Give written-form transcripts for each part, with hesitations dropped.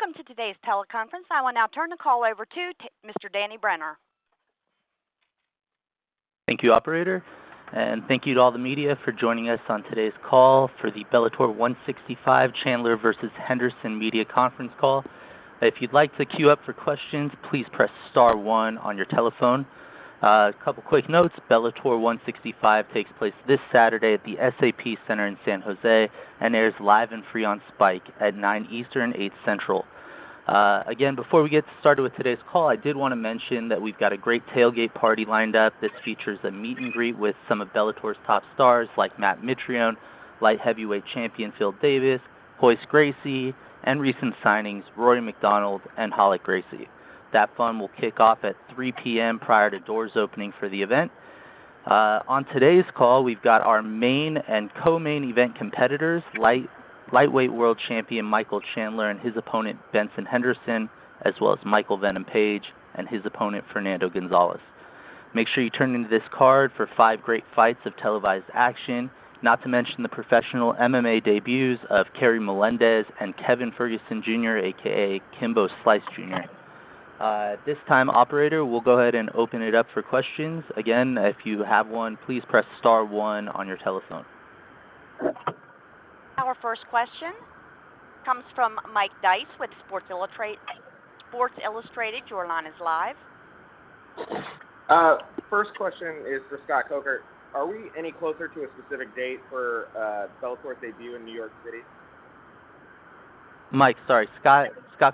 Welcome to today's teleconference. I will now turn the call over to Mr. Danny Brenner. Thank you, operator, and thank you to all the media for joining us on today's call for the Bellator 165 Chandler versus Henderson media conference call. If you'd like to queue up for questions, please press star 1 on your telephone. A couple quick notes. Bellator 165 takes place this Saturday at the SAP Center in San Jose and airs live and free on Spike at 9 Eastern, 8 Central. Again, before we get started with today's call, I did want to mention that we've got a great tailgate party lined up. This features a meet and greet with some of Bellator's top stars like Matt Mitrione, light heavyweight champion Phil Davis, Hoist Gracie, and recent signings Rory McDonald and Hollick Gracie. That fun will kick off at 3 p.m. prior to doors opening for the event. On today's call, we've got our main and co-main event competitors, lightweight world champion Michael Chandler and his opponent Benson Henderson, as well as Michael Venom Page and his opponent Fernando Gonzalez. Make sure you turn into this card for 5 great fights of televised action, not to mention the professional MMA debuts of Kerry Melendez and Kevin Ferguson Jr., a.k.a. Kimbo Slice Jr. At this time, operator, we'll go ahead and open it up for questions. Again, if you have one, please press star 1 on your telephone. Our first question comes from Mike Dice with Sports Illustrated. Your line is live. First question is for Scott Coker. Are we any closer to a specific date for Bellator's debut in New York City? Mike, sorry, Scott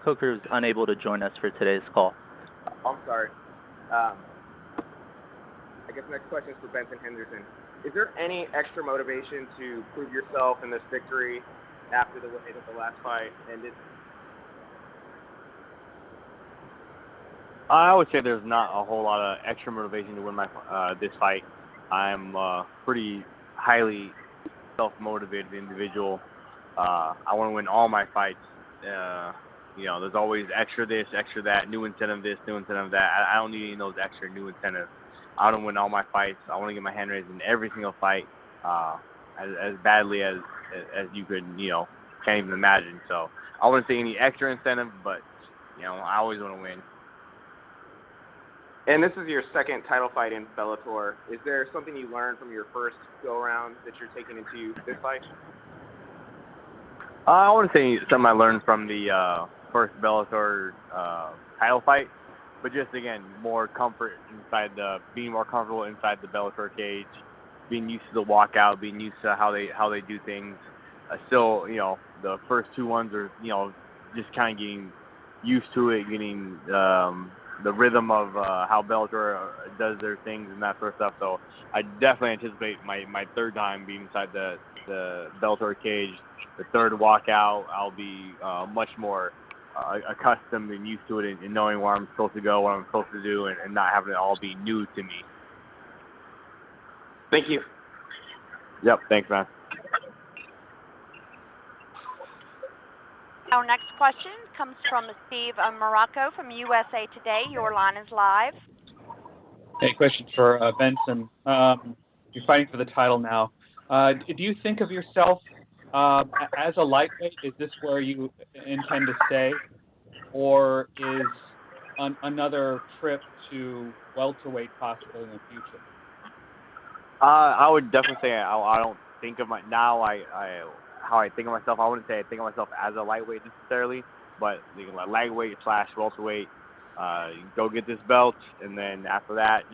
Coker is unable to join us for today's call. I'm sorry. I guess the next question is for Benson Henderson. Is there any extra motivation to prove yourself in this victory after the way that the last fight ended? I would say there's not a whole lot of extra motivation to win this fight. I'm a pretty highly self-motivated individual. I want to win all my fights. There's always extra this, extra that, new incentive this, new incentive that. I don't need any of those extra new incentives. I want to win all my fights. I want to get my hand raised in every single fight, as badly as you could, can't even imagine. So I wouldn't say any extra incentive, but I always want to win. And this is your second title fight in Bellator. Is there something you learned from your first go-around that you're taking into this fight? I want to say something I learned from the first Bellator title fight, but just, again, more comfort being more comfortable inside the Bellator cage, being used to the walkout, being used to how they do things. Still, the first 2 ones are, just kind of getting used to it, getting the rhythm of how Bellator does their things and that sort of stuff. So I definitely anticipate my third time being inside the Bellator cage. The third walkout, I'll be much more accustomed and used to it and knowing where I'm supposed to go, what I'm supposed to do, and not having it all be new to me. Thank you. Yep, thanks, man. Our next question comes from Steve Morocco from USA Today. Your line is live. Hey, question for Benson. You're fighting for the title now. Do you think of yourself as a lightweight? Is this where you intend to stay? Or is another trip to welterweight possible in the future? I would definitely say I don't think of how I think of myself. I wouldn't say I think of myself as a lightweight necessarily, but lightweight / welterweight. Go get this belt, and then after that,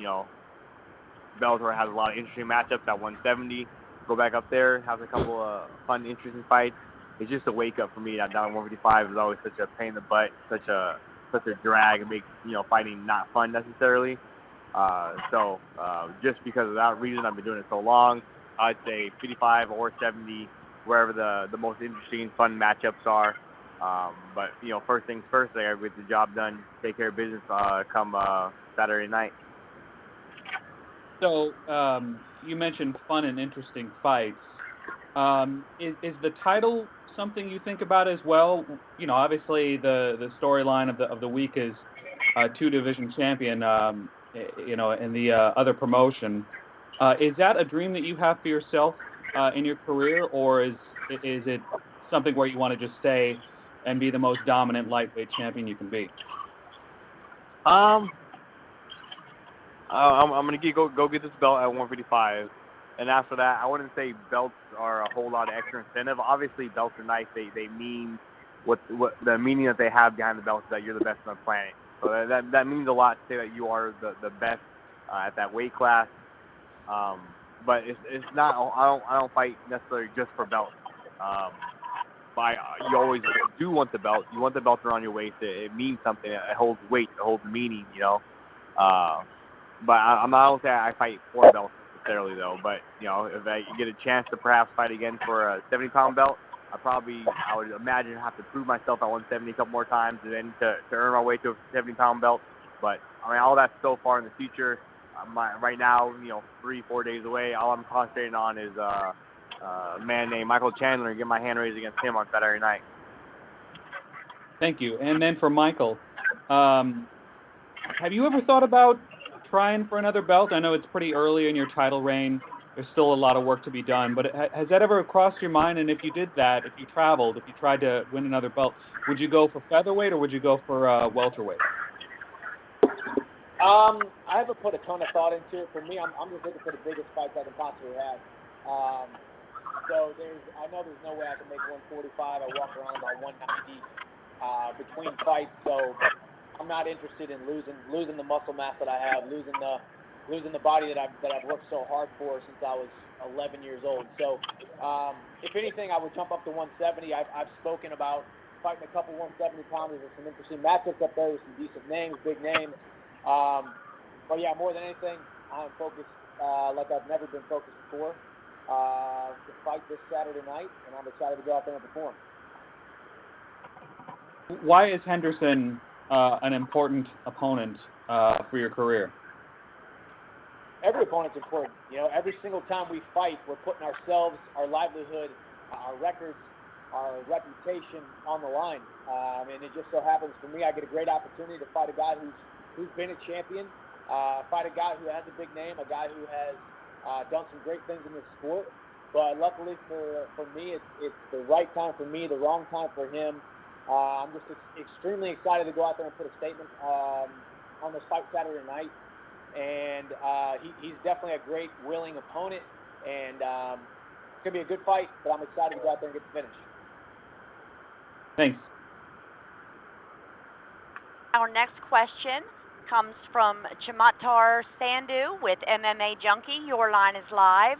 Bellator has a lot of interesting matchups at 170. Go back up there, have a couple of fun, interesting fights. It's just a wake up for me. Down at 155 is always such a pain in the butt, such a drag. It makes fighting not fun necessarily. So just because of that reason, I've been doing it so long. I'd say 55 or 70, wherever the most interesting, fun matchups are. But first things first, I gotta get the job done, take care of business come Saturday night. So you mentioned fun and interesting fights. Is the title something you think about as well? Obviously the storyline of the week is 2-division champion. In the other promotion. Is that a dream that you have for yourself in your career, or is it something where you want to just stay and be the most dominant lightweight champion you can be? I'm gonna go get this belt at 155, and after that, I wouldn't say belts are a whole lot of extra incentive. Obviously, belts are nice. They mean what the meaning that they have behind the belt is that you're the best on the planet. So that means a lot to say that you are the best at that weight class. But it's not. I don't fight necessarily just for belts. You always do want the belt. You want the belt around your waist. It means something. It holds weight. It holds meaning. But I don't say I fight for belts necessarily though. But if I get a chance to perhaps fight again for a 70-pound belt, I would imagine have to prove myself at 170 a couple more times, and then to earn my way to a 70-pound belt. But all that's so far in the future. Right now, 3-4 days away. All I'm concentrating on is a man named Michael Chandler and get my hand raised against him on Saturday night. Thank you. And then for Michael, have you ever thought about trying for another belt? I know it's pretty early in your title reign. There's still a lot of work to be done, but has that ever crossed your mind? And if you did that, if you tried to win another belt, would you go for featherweight or would you go for welterweight? I haven't put a ton of thought into it. For me, I'm just looking for the biggest fights I can possibly have. So I know there's no way I can make 145. I walk around about 190 between fights. So I'm not interested in losing the muscle mass that I have, losing the body that I've worked so hard for since I was 11 years old. So if anything, I would jump up to 170. I've spoken about fighting a couple 170-pounders with some interesting matchups up there with some decent names, big names. But yeah, more than anything, I'm focused like I've never been focused before to fight this Saturday night, and I'm excited to go out there and perform. Why is Henderson an important opponent for your career? Every opponent's important. Every single time we fight, we're putting ourselves, our livelihood, our records, our reputation on the line. And it just so happens for me, I get a great opportunity to fight a guy who's been a champion, fight a guy who has a big name, a guy who has done some great things in this sport. But luckily for me, it's the right time for me, the wrong time for him. I'm just extremely excited to go out there and put a statement on this fight Saturday night. And he's definitely a great, willing opponent. And it's going to be a good fight, but I'm excited to go out there and get the finish. Thanks. Our next question comes from Chamatar Sandhu with MMA Junkie. Your line is live.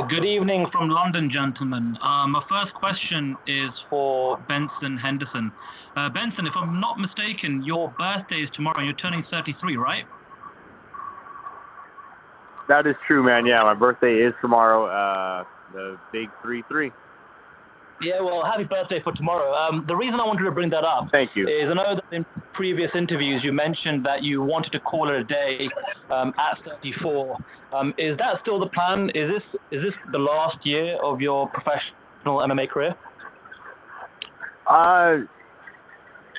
Good evening from London, gentlemen. My first question is for Benson Henderson. Benson, if I'm not mistaken, your birthday is tomorrow and you're turning 33, right? That is true, man. Yeah, my birthday is tomorrow, the big 3-3. Yeah, well, happy birthday for tomorrow. The reason I wanted to bring that up Thank you. is I know that in previous interviews you mentioned that you wanted to call it a day at 34. Is that still the plan? Is this the last year of your professional MMA career?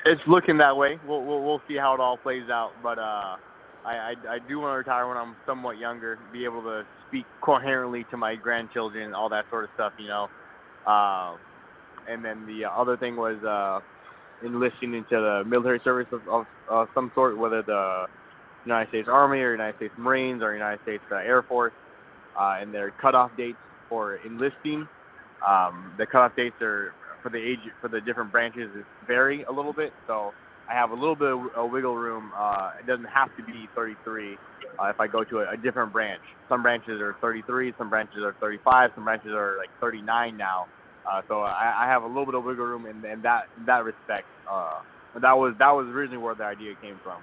It's looking that way. We'll see how it all plays out. But I do want to retire when I'm somewhat younger, be able to speak coherently to my grandchildren, all that sort of stuff, And then the other thing was enlisting into the military service of some sort, whether the United States Army or United States Marines or United States Air Force, and their cutoff dates for enlisting. The cutoff dates are for the different branches vary a little bit, so I have a little bit of wiggle room. It doesn't have to be 33 if I go to a different branch. Some branches are 33, some branches are 35, some branches are like 39 now. So I have a little bit of wiggle room in that respect. That was originally where the idea came from.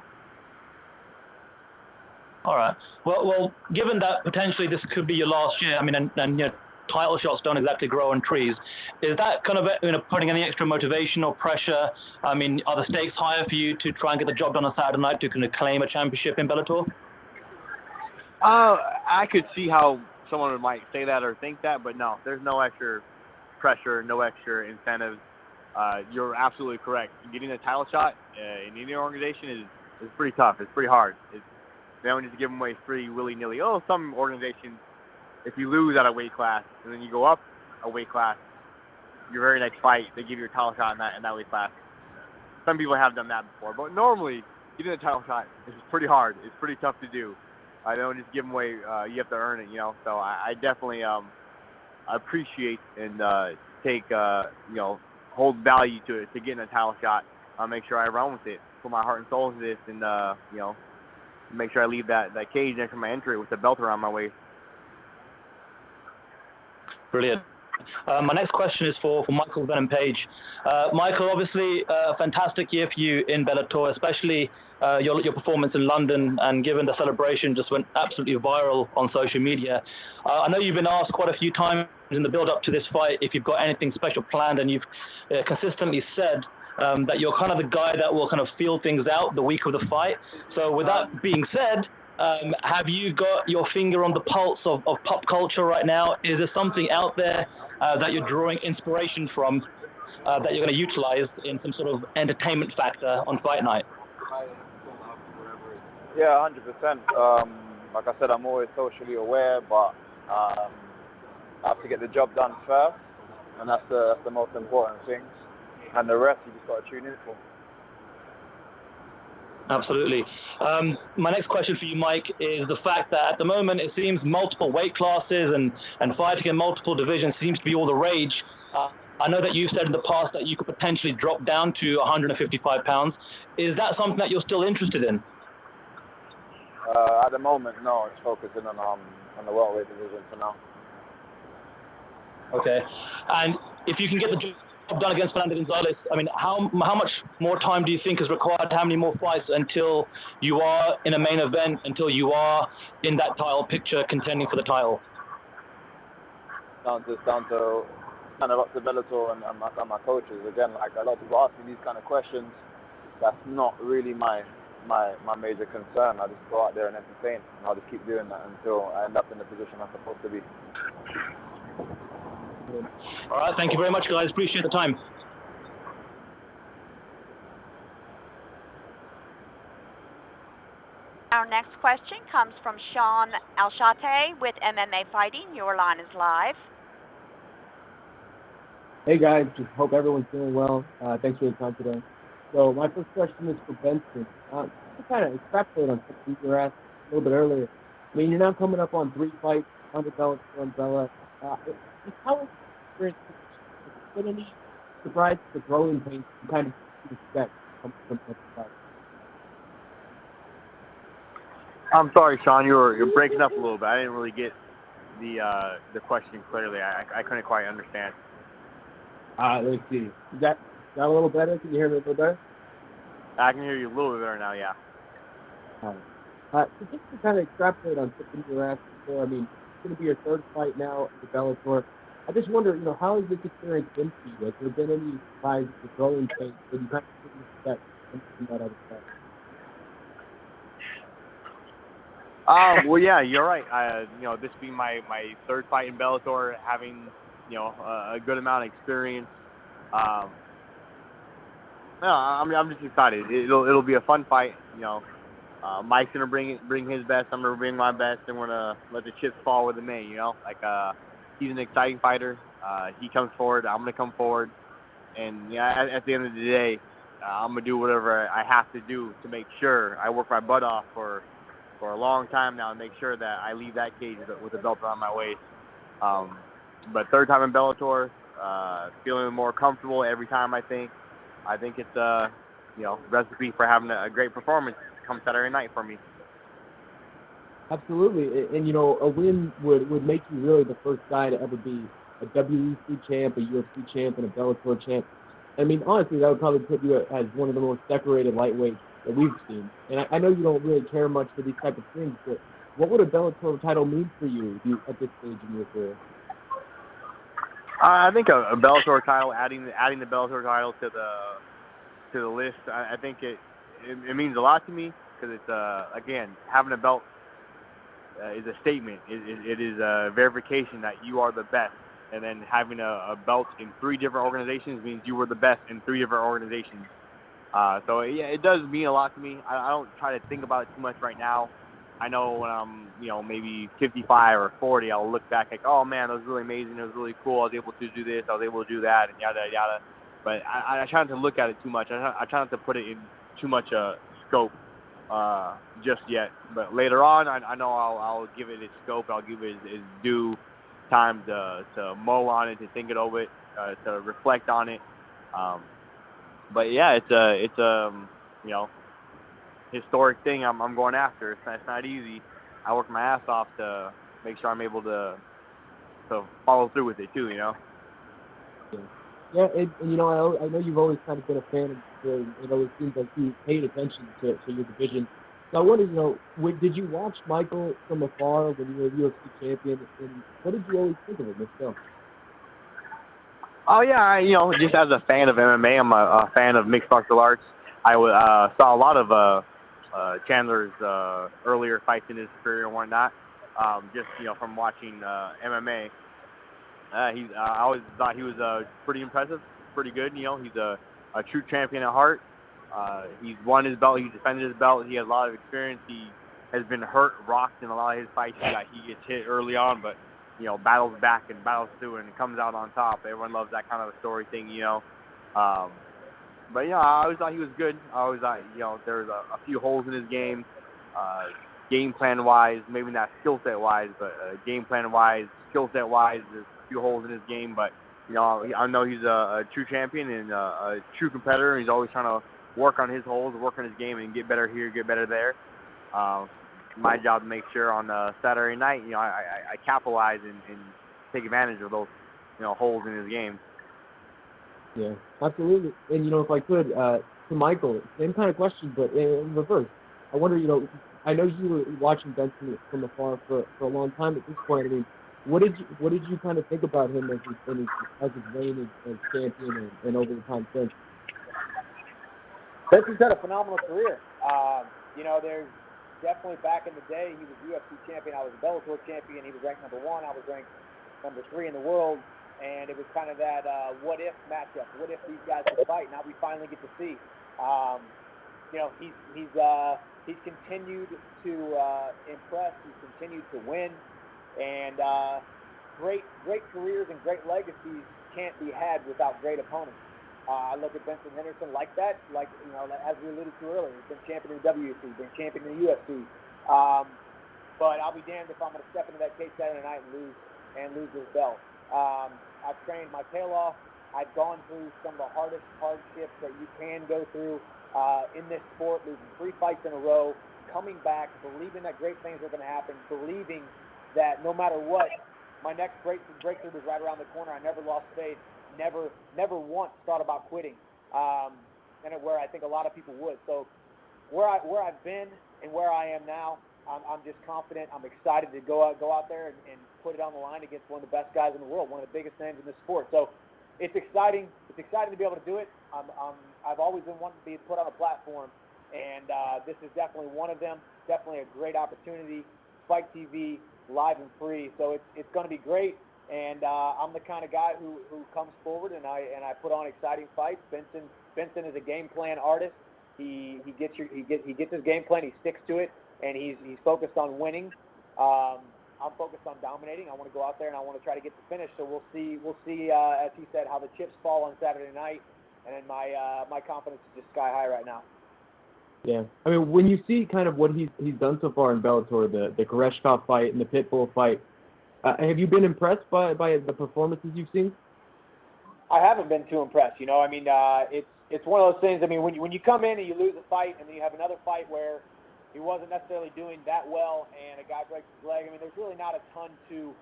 All right. Well, given that potentially this could be your last year, I mean, and title shots don't exactly grow on trees. Is that kind of putting any extra motivation or pressure? I mean, are the stakes higher for you to try and get the job done on Saturday night to kind of claim a championship in Bellator? I could see how someone might say that or think that, but no, there's no extra pressure, no extra incentives. You're absolutely correct. Getting a title shot in any organization is pretty tough. It's pretty hard. They don't just give them away free willy-nilly. Some organizations, if you lose at a weight class and then you go up a weight class, your very next fight, they give you a title shot in that weight class. Some people have done that before, but normally getting a title shot is pretty hard. It's pretty tough to do. I don't just give them away. You have to earn it, So I definitely appreciate and take hold value to it, to getting a title shot. I'll make sure I run with it, put my heart and soul into this, and make sure I leave that cage next to my entry with the belt around my waist. Brilliant. My next question is for Michael Venom Page. Michael, obviously a fantastic year for you in Bellator, especially your performance in London, and given the celebration just went absolutely viral on social media. I know you've been asked quite a few times in the build-up to this fight if you've got anything special planned, and you've consistently said that you're kind of the guy that will kind of feel things out the week of the fight. So with that being said, have you got your finger on the pulse of pop culture right now? Is there something out there that you're drawing inspiration from that you're going to utilize in some sort of entertainment factor on fight night? Yeah, 100%. Like I said, I'm always socially aware, but I have to get the job done first, and that's the most important thing. And the rest, you just got to tune in for. Absolutely. My next question for you, Mike, is the fact that at the moment it seems multiple weight classes and fighting in multiple divisions seems to be all the rage. I know that you've said in the past that you could potentially drop down to 155 pounds. Is that something that you're still interested in? At the moment, no. It's focusing on the welterweight division for now. Okay. And if you can get the job done against Fernando Gonzalez, I mean, how much more time do you think is required? How many more fights until you are in a main event, until you are in that title picture contending for the title? Down to kind of up to Bellator and my coaches. Again, like a lot of people ask me these kind of questions. That's not really my major concern. I just go out there and entertain, and I'll just keep doing that until I end up in the position I'm supposed to be. All right, thank you very much, guys. Appreciate the time. Our next question comes from Sean Alshate with MMA Fighting. Your line is live. Hey guys, just hope everyone's doing well. Thanks for your time today. So my first question is for Benson. To kind of extrapolate on something you were asked a little bit earlier. I mean, you're now coming up on 3 fights under Bellator and Bella. How is the experience? Has there been any surprise the growing pains you kind of expect from this fight? I'm sorry, Sean. You're breaking up a little bit. I didn't really get the question clearly. I couldn't quite understand. Let's see. Is that a little better? Can you hear me a little better? I can hear you a little bit better now. Yeah. All right. So just to kind of extrapolate on something you were asked before, I mean, it's going to be your 3rd fight now at the Bellator. I just wonder, how has this experience been for you? Has there been any surprise the growing pains that you kind of didn't expect from that other fight? Well, yeah, you're right. This being my 3rd fight in Bellator, having a good amount of experience. I'm just excited. It'll be a fun fight. Mike's gonna bring his best. I'm gonna bring my best, and we're gonna let the chips fall where they may. He's an exciting fighter. He comes forward. I'm gonna come forward, and at the end of the day, I'm gonna do whatever I have to do to make sure I work my butt off for a long time now and make sure that I leave that cage with the belt around my waist. But 3rd time in Bellator, feeling more comfortable every time. I think it's a recipe for having a great performance come Saturday night for me. Absolutely, and a win would make you really the first guy to ever be a WEC champ, a UFC champ, and a Bellator champ. I mean, honestly, that would probably put you as one of the most decorated lightweights that we've seen. And I know you don't really care much for these type of things, but what would a Bellator title mean for you at this stage in your career? I think a Bellator title, adding the Bellator title to the list, I think it means a lot to me because it's again, having a belt is a statement. It is a verification that you are the best, and then having a belt in 3 different organizations means you were the best in 3 different organizations. So yeah, it does mean a lot to me. I don't try to think about it too much right now. I know when I'm, maybe 55 or 40, I'll look back like, oh man, that was really amazing. It was really cool. I was able to do this. I was able to do that, and yada yada. But I try not to look at it too much. I try not to put it in too much scope just yet. But later on, I know I'll give it its scope. I'll give it its due time to mull on it, to think it over, to reflect on it. But yeah, it's a historic thing I'm going after. It's not easy. I work my ass off to make sure I'm able to follow through with it too. Yeah, and I know you've always kind of been a fan of the. It seems like you paid attention to your division. So I wonder, did you watch Michael from afar when you were UFC champion, and what did you always think of him yourself? Oh yeah, just as a fan of MMA, I'm a fan of mixed martial arts. I saw a lot of Chandler's earlier fights in his career and whatnot. Just from watching MMA, I always thought he was pretty impressive, pretty good. He's a true champion at heart. He's won his belt. He's defended his belt. He has a lot of experience. He has been hurt, rocked in a lot of his fights. He gets hit early on, but battles back and battles through and comes out on top. Everyone loves that kind of a story thing, But I always thought he was good. I always thought there was a few holes in his game, game plan wise, maybe not skill set wise, but game plan wise, skill set wise, there's a few holes in his game. But I know he's a true champion and a true competitor. He's always trying to work on his holes, work on his game, and get better here, get better there. My job to make sure on Saturday night, I capitalize and take advantage of those holes in his game. Yeah, absolutely. And if I could, to Michael, same kind of question, but in reverse. I wonder, I know you were watching Benson from afar for a long time at this point. I mean, what did you kind of think about him as his reign as champion and over the time since? Benson's had a phenomenal career. There's definitely back in the day, he was UFC champion. I was a Bellator champion. He was ranked number 1. I was ranked number 3 in the world. And it was kind of that what-if matchup. What if these guys could fight? Now we finally get to see. He's continued to impress. He's continued to win. And great careers and great legacies can't be had without great opponents. I look at Benson Henderson like that, as we alluded to earlier. He's been champion in the WC, been champion in the UFC. But I'll be damned if I'm going to step into that cage Saturday night and lose his belt. I've trained my tail off. I've gone through some of the hardest hardships that you can go through in this sport, losing 3 fights in a row, coming back, believing that great things are going to happen, believing that no matter what, my next breakthrough was right around the corner. I never lost faith, never once thought about quitting, and where I think a lot of people would. So where I've been and where I am now, I'm just confident. I'm excited to go out there and put it on the line against one of the best guys in the world, one of the biggest names in the sport. So it's exciting. It's exciting to be able to do it. I've always been wanting to be put on a platform, and this is definitely one of them. Definitely a great opportunity. Spike TV, live and free. So it's going to be great. And I'm the kind of guy who comes forward and I put on exciting fights. Benson is a game plan artist. He gets his game plan. He sticks to it. And he's focused on winning. I'm focused on dominating. I want to go out there and I want to try to get the finish. So we'll see. As he said, how the chips fall on Saturday night. And then my confidence is just sky high right now. Yeah, I mean, when you see kind of what he's done so far in Bellator, the Koreshkov fight and the Pitbull fight, have you been impressed by the performances you've seen? I haven't been too impressed. I mean, it's one of those things. I mean, when you come in and you lose a fight, and then you have another fight where he wasn't necessarily doing that well, and a guy breaks his leg. I mean, there's really not a ton to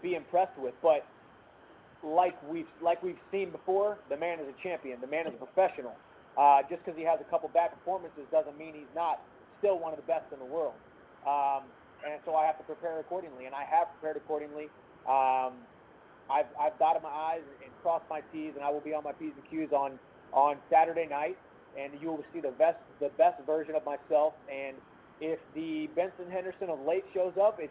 be impressed with. But like we've seen before, the man is a champion. The man is a professional. Just because he has a couple bad performances doesn't mean he's not still one of the best in the world. And so I have to prepare accordingly, and I have prepared accordingly. I've dotted my I's and crossed my T's, and I will be on my P's and Q's on Saturday night, and you will see the best version of myself. And if the Benson Henderson of late shows up, it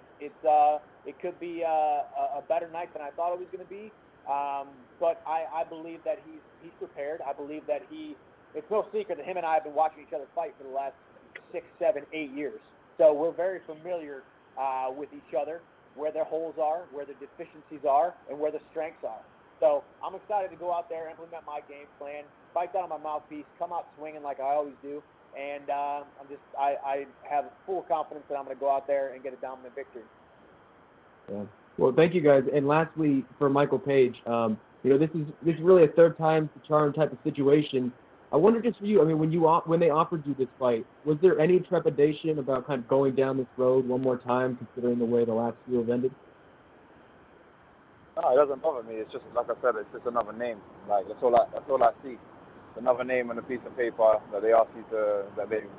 could be a better night than I thought it was going to be. But I believe that he's prepared. I believe that it's no secret that him and I have been watching each other fight for the last 6, 7, 8 years. So we're very familiar with each other, where their holes are, where their deficiencies are, and where the strengths are. So I'm excited to go out there, implement my game plan, fight down on my mouthpiece, come out swinging like I always do, and I have full confidence that I'm going to go out there and get a dominant victory. Yeah. Well, thank you guys. And lastly, for Michael Page, this is really a third time the charm type of situation. I wonder just for you, I mean, when they offered you this fight, was there any trepidation about kind of going down this road one more time, considering the way the last few have ended? No, it doesn't bother me. It's just, like I said, it's just another name. Like, that's all I see. It's another name on a piece of paper that they ask you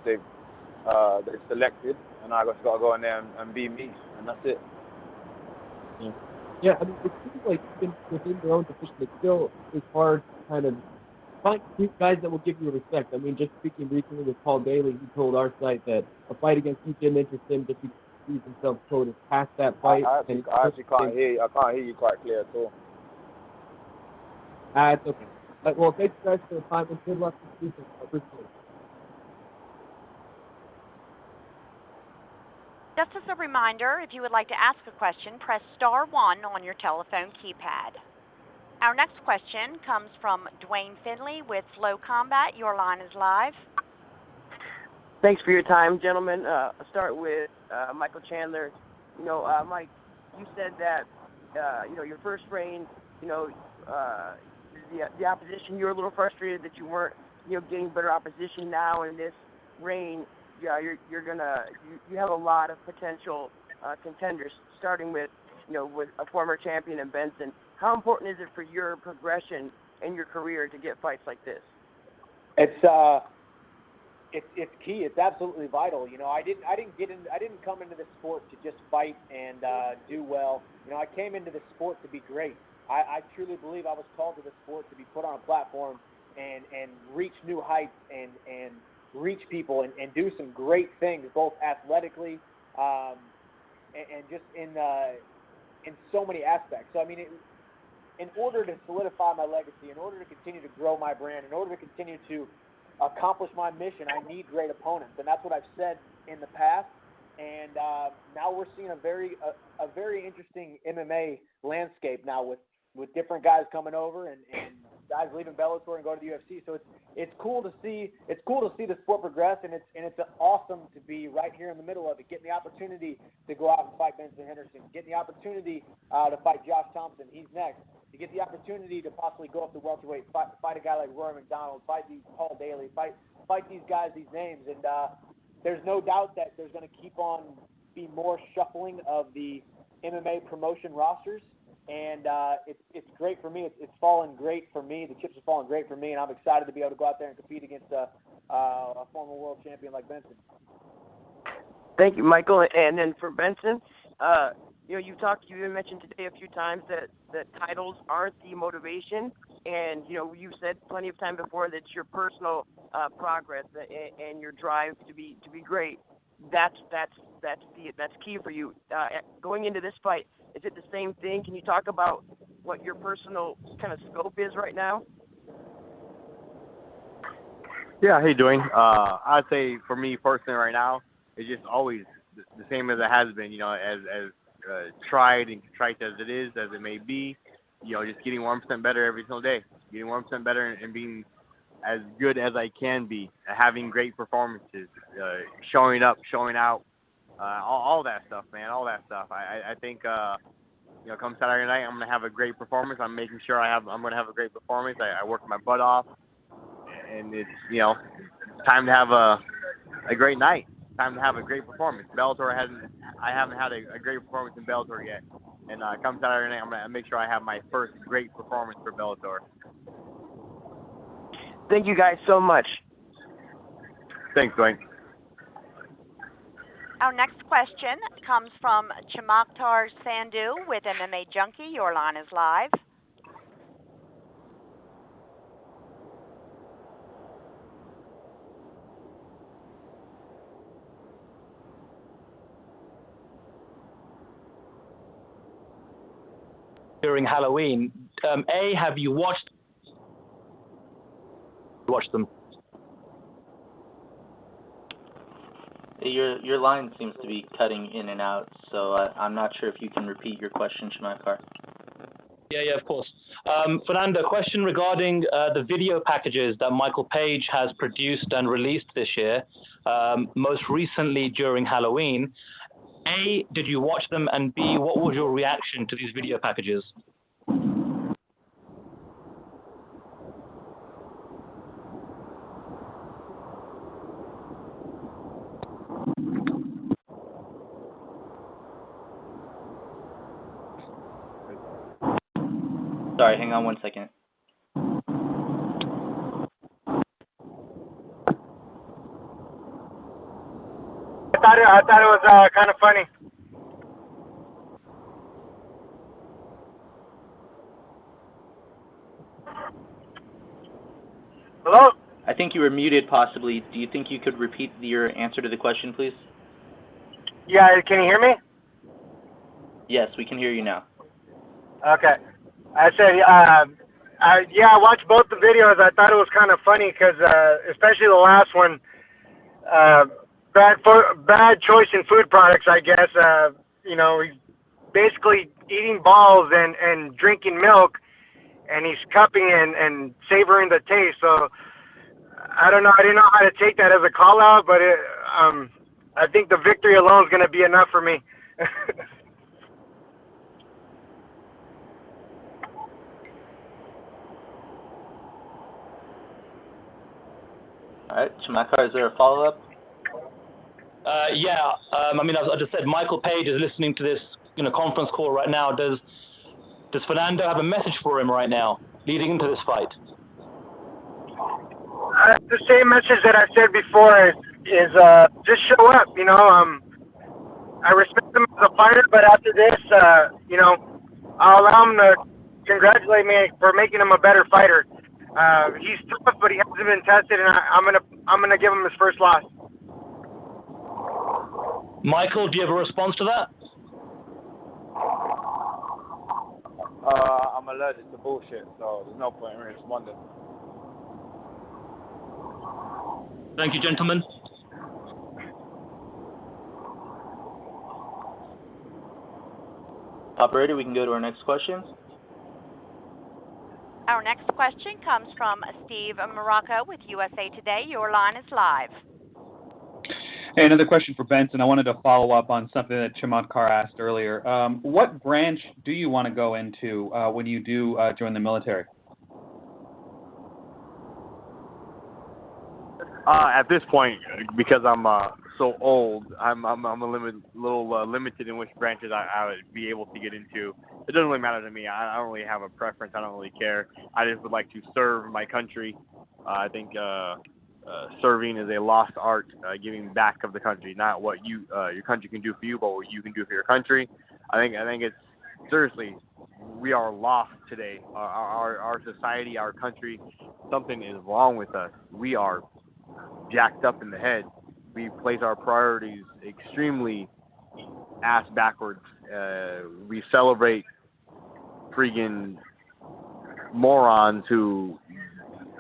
they've selected, and I just got to go in there and be me, and that's it. Yeah, I mean, it seems like even within their own division, it still is hard to kind of find guys that will give you respect. I mean, just speaking recently with Paul Daly, he told our site that a fight against you didn't interest him just because he sees himself quoted past that fight. I actually can't hear you. I can't hear you quite clear at all. It's okay. Well, thanks guys for the time and good luck this season. I appreciate it. Just as a reminder, if you would like to ask a question, press star 1 on your telephone keypad. Our next question comes from Dwayne Finley with Flow Combat. Your line is live. Thanks for your time, gentlemen. I'll start with Michael Chandler. Mike, you said that, your first reign, the opposition, you were a little frustrated that you weren't, getting better opposition now in this reign. Yeah, you have a lot of potential contenders, starting with, with a former champion in Benson. How important is it for your progression in your career to get fights like this? It's key. It's absolutely vital. I didn't come into this sport to just fight and do well. I came into this sport to be great. I truly believe I was called to this sport to be put on a platform and reach new heights and reach people and do some great things, both athletically and just in so many aspects. So, I mean, in order to solidify my legacy, in order to continue to grow my brand, in order to continue to accomplish my mission, I need great opponents, and that's what I've said in the past. And now we're seeing a very interesting MMA landscape now with different guys coming over and guys leaving Bellator and going to the UFC. So it's cool to see the sport progress, and it's awesome to be right here in the middle of it, getting the opportunity to go out and fight Benson Henderson, getting the opportunity to fight Josh Thompson. He's next. To get the opportunity to possibly go up to welterweight, fight a guy like Roy McDonald, fight these Paul Daly, fight these guys, these names, and there's no doubt that there's going to keep on be more shuffling of the MMA promotion rosters. And it's great for me. It's fallen great for me. The chips are falling great for me, and I'm excited to be able to go out there and compete against a former world champion like Benson. Thank you, Michael. And then for Benson, you mentioned today a few times that titles aren't the motivation, and you've said plenty of time before that your personal progress and your drive to be great. That's key for you. Going into this fight, is it the same thing? Can you talk about what your personal kind of scope is right now? Yeah, hey, Dwayne. I'd say for me personally right now, it's just always the same as it has been, as tried and contrite as it may be, just getting 1% better every single day, getting 1% better and being as good as I can be, having great performances, showing up, showing out, all that stuff, man, all that stuff. I think, come Saturday night, I'm going to have a great performance. I'm making sure I'm going to have a great performance. I worked my butt off, and it's, time to have a great night. Time to have a great performance. I haven't had a great performance in Bellator yet. And come Saturday night, I'm going to make sure I have my first great performance for Bellator. Thank you guys so much. Thanks, Dwayne. Our next question comes from Chandler with MMA Junkie. Your line is live. During Halloween, have you watched them? Your line seems to be cutting in and out, so I'm not sure if you can repeat your question, Shamakar. Yeah, of course. Fernando, question regarding the video packages that Michael Page has produced and released this year, most recently during Halloween. A, did you watch them? And B, what was your reaction to these video packages? Sorry, hang on one second. I thought it was kind of funny. Hello? I think you were muted, possibly. Do you think you could repeat your answer to the question, please? Yeah, can you hear me? Yes, we can hear you now. Okay. I said, I watched both the videos. I thought it was kind of funny because, especially the last one, bad choice in food products, I guess. He's basically eating balls and drinking milk, and he's cupping and savoring the taste. So I don't know. I didn't know how to take that as a call out, but I think the victory alone is going to be enough for me. All right, Shamakar, is there a follow-up? As I just said, Michael Page is listening to this conference call right now. Does Fernando have a message for him right now, leading into this fight? The same message that I said before is just show up. I respect him as a fighter, but after this, I'll allow him to congratulate me for making him a better fighter. He's tough, but he hasn't been tested, and I'm gonna give him his first loss. Michael, do you have a response to that? I'm allergic to bullshit, so there's no point in responding. Thank you, gentlemen. Operator, we can go to our next question. Our next question comes from Steve Morocco with USA Today. Your line is live. Hey, another question for Benson. I wanted to follow up on something that Chamatkar asked earlier. What branch do you want to go into when you do join the military? At this point, because I'm so old, I'm a little limited in which branches I would be able to get into. It doesn't really matter to me. I don't really have a preference. I don't really care. I just would like to serve my country. I think serving is a lost art, giving back of the country, not what your country can do for you, but what you can do for your country. I think it's seriously, we are lost today. Our society, our country, something is wrong with us. We are jacked up in the head. We place our priorities extremely ass backwards. We celebrate freaking morons who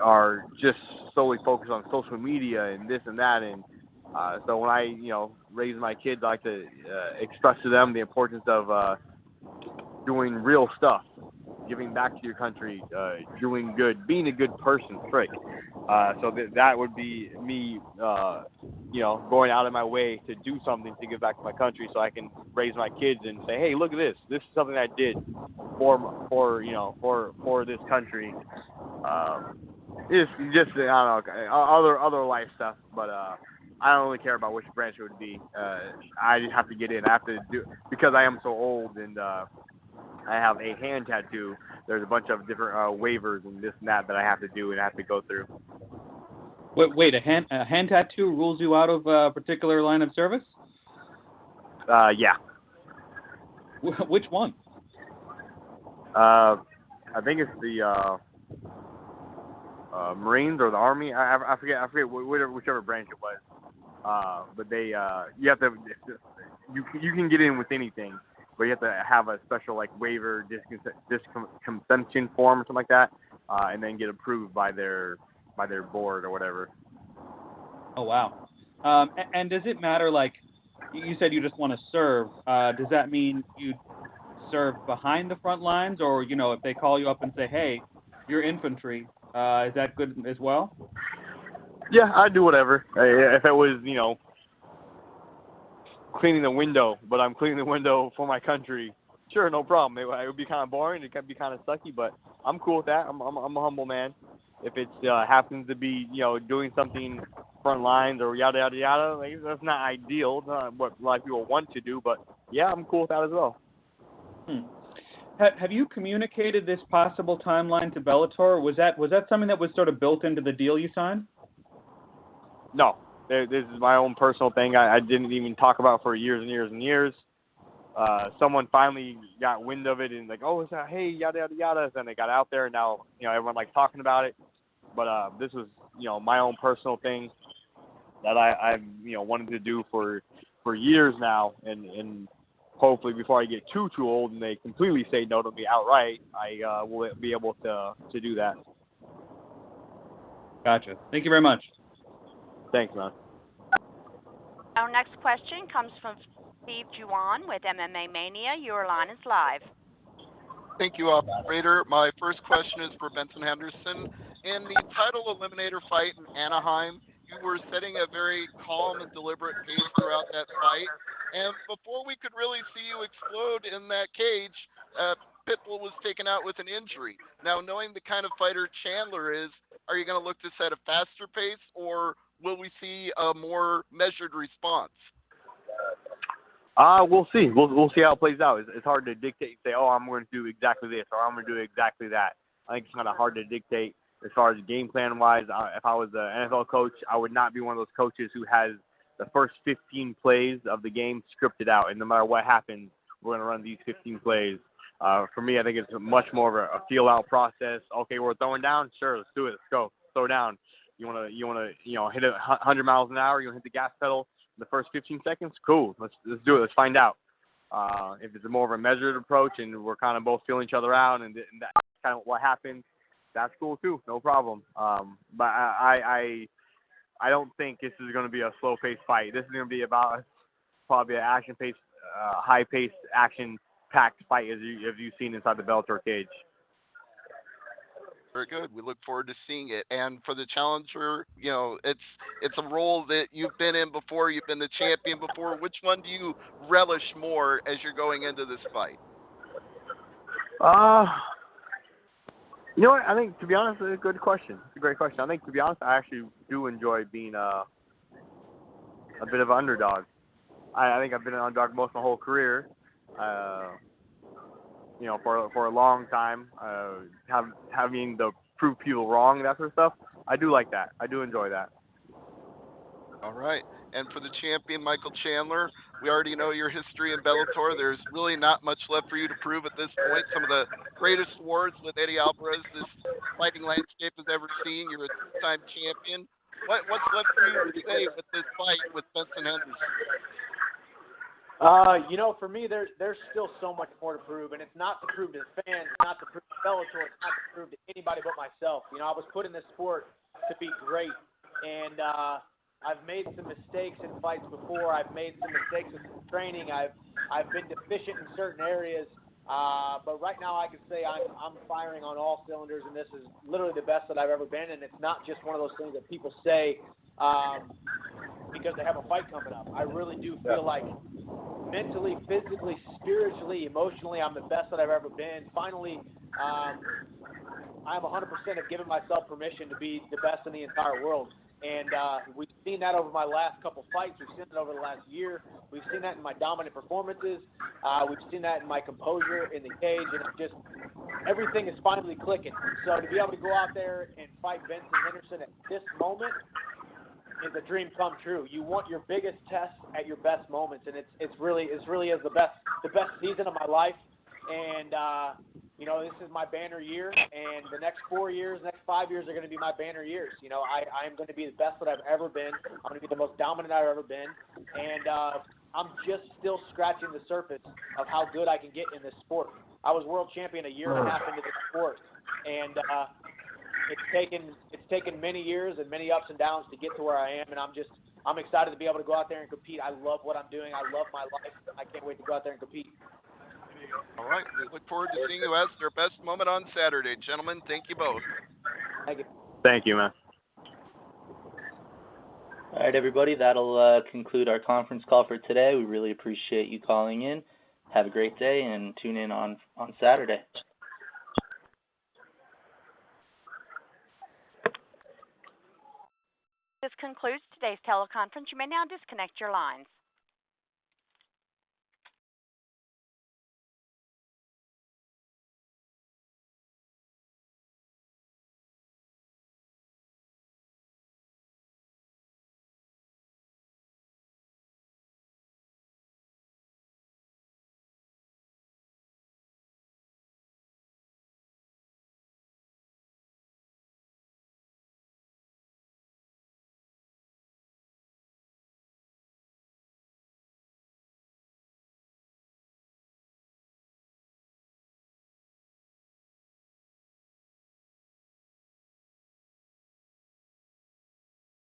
are just solely focused on social media and this and that. And so when I, raise my kids, I like to express to them the importance of doing real stuff, giving back to your country, doing good, being a good person, frick. So that would be me, going out of my way to do something to give back to my country, so I can raise my kids and say, hey, look at this. This is something I did for this country. It's just, I don't know, other life stuff, but I don't really care about which branch it would be. I just have to get in. I have to do, because I am so old and I have a hand tattoo. There's a bunch of different waivers and this and that I have to do and I have to go through. Wait, a hand tattoo rules you out of a particular line of service? Yeah. Which one? I think it's the Marines or the Army. I forget whichever branch it was. But they you have to, you can get in with anything, but you have to have a special waiver, discontention form or something like that, and then get approved by their board or whatever. Oh wow. And does it matter, like, you said you just want to serve. Does that mean you serve behind the front lines, or, if they call you up and say, hey, you're infantry, is that good as well? Yeah, I'd do whatever. If it was, cleaning the window, but I'm cleaning the window for my country, sure, no problem. It would be kind of boring. It could be kind of sucky, but I'm cool with that. I'm a humble man. If it happens to be, doing something front lines or yada, yada, yada, like, that's not ideal. It's not what a lot of people want to do, but, yeah, I'm cool with that as well. Have you communicated this possible timeline to Bellator? Was that something that was sort of built into the deal you signed? No. This is my own personal thing. I didn't even talk about for years and years and years. Someone finally got wind of it and like, oh, it's hey, yada, yada, yada. And they got out there, and now, everyone likes talking about it. But this was, my own personal thing that I've wanted to do for years now. And hopefully before I get too old and they completely say no to me outright, I will be able to do that. Gotcha. Thank you very much. Thanks, man. Our next question comes from Steve Juwan with MMA Mania. Your line is live. Thank you, operator. My first question is for Benson Henderson. In the title eliminator fight in Anaheim, you were setting a very calm and deliberate pace throughout that fight. And before we could really see you explode in that cage, Pitbull was taken out with an injury. Now, knowing the kind of fighter Chandler is, are you going to look to set a faster pace, or will we see a more measured response? We'll see. We'll see how it plays out. It's hard to dictate and say, oh, I'm going to do exactly this or I'm going to do exactly that. I think it's kind of hard to dictate as far as game plan-wise. If I was an NFL coach, I would not be one of those coaches who has the first 15 plays of the game scripted out, and no matter what happens, we're going to run these 15 plays. For me, I think it's much more of a feel-out process. Okay, we're throwing down? Sure, let's do it. Let's go. Throw down. You want to hit it 100 miles an hour? You want to hit the gas pedal in the first 15 seconds? Cool. Let's do it. Let's find out. If it's more of a measured approach and we're kind of both feeling each other out and that's kind of what happens, that's cool too. No problem. But I don't think this is going to be a slow-paced fight. This is going to be about probably an action-paced, high-paced, action-packed fight as you've seen inside the Bellator cage. Very good. We look forward to seeing it. And for the challenger, it's a role that you've been in before. You've been the champion before. Which one do you relish more as you're going into this fight? You know what? I think, to be honest, it's a good question. It's a great question. I think, to be honest, I actually do enjoy being a bit of an underdog. I think I've been an underdog most of my whole career. For a long time, having to prove people wrong, that sort of stuff. I do like that. I do enjoy that. All right. And for the champion, Michael Chandler, we already know your history in Bellator. There's really not much left for you to prove at this point. Some of the greatest wars with Eddie Alvarez this fighting landscape has ever seen. You're a two-time champion. What's left for you to say with this fight with Benson Henderson? For me, there's still so much more to prove, and it's not to prove to fans, not to prove to Bellator, it's not to prove to anybody but myself. I was put in this sport to be great, and I've made some mistakes in fights before. I've made some mistakes in training. I've been deficient in certain areas, but right now I can say I'm firing on all cylinders, and this is literally the best that I've ever been. And it's not just one of those things that people say because they have a fight coming up. I really do feel like mentally, physically, spiritually, emotionally, I'm the best that I've ever been. Finally, I'm 100% have given myself permission to be the best in the entire world. And we've seen that over my last couple fights. We've seen it over the last year. We've seen that in my dominant performances. We've seen that in my composure in the cage. And it's just everything is finally clicking. So to be able to go out there and fight Benson Henderson at this moment is a dream come true. You want your biggest test at your best moments, and it's really is the best season of my life. And this is my banner year, and the next 4 years, next 5 years are going to be my banner years. I am going to be the best that I've ever been. I'm going to be the most dominant I've ever been, and I'm just still scratching the surface of how good I can get in this sport. I was world champion a year and a half into this sport, and it's taken many years and many ups and downs to get to where I am, and I'm I'm excited to be able to go out there and compete. I love what I'm doing. I love my life. I can't wait to go out there and compete. All right. We look forward to seeing you as their best moment on Saturday. Gentlemen, thank you both. Thank you. Thank you, man. All right, everybody, that'll conclude our conference call for today. We really appreciate you calling in. Have a great day, and tune in on Saturday. This concludes today's teleconference. You may now disconnect your lines.